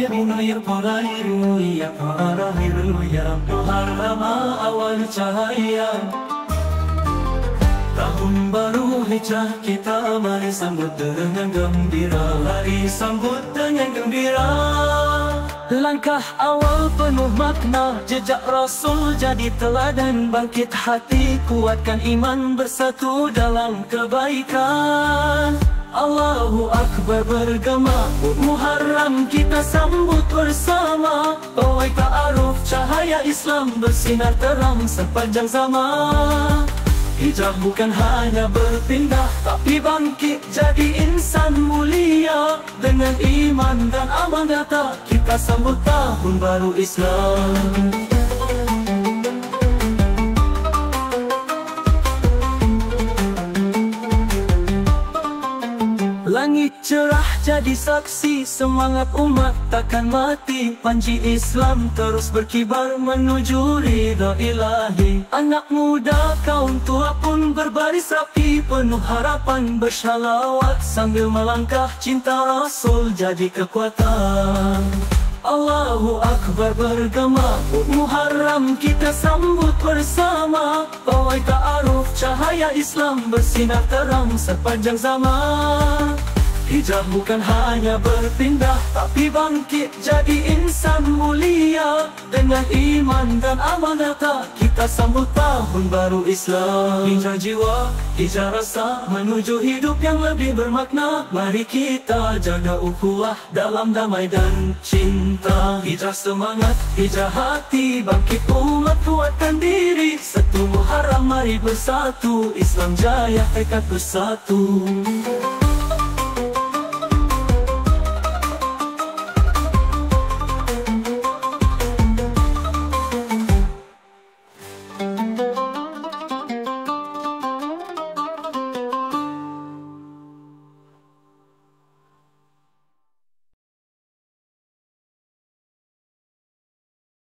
Munir Polairu ya Parahiru ya Muharram awal cahaya. Tahun baru hijrah kita mari sambut dengan gembira. Mari sambut dengan gembira. Langkah awal penuh makna, jejak Rasul jadi teladan. Bangkit hati, kuatkan iman, bersatu dalam kebaikan. Allahu Akbar bergema, Muharram kita sambut bersama. Pawai ta'aruf, cahaya Islam bersinar terang sepanjang zaman. Hijrah bukan hanya berpindah, tapi bangkit jadi insan mulia. Dengan iman dan amal nyata, kita sambut tahun baru Islam. Langit cerah jadi saksi, semangat umat takkan mati. Panji Islam terus berkibar menuju ridha ilahi. Anak muda kaum tua pun berbaris rapi, penuh harapan bersyalawat. Sambil melangkah cinta Rasul jadi kekuatan. Allahu Akbar bergema, Muharram kita sambut bersama. Pawai ta'aruf, cahaya Islam bersinar terang sepanjang zaman. Hijrah bukan hanya berpindah, tapi bangkit jadi insan mulia. Dengan iman dan amal nyata, kita sambut tahun baru Islam. Hijrah jiwa, hijrah rasa, menuju hidup yang lebih bermakna. Mari kita jaga ukhuwah dalam damai dan cinta. Hijrah semangat, hijrah hati, bangkit umat kuatkan diri. Satu Muharram mari bersatu, Islam jaya tekad bersatu.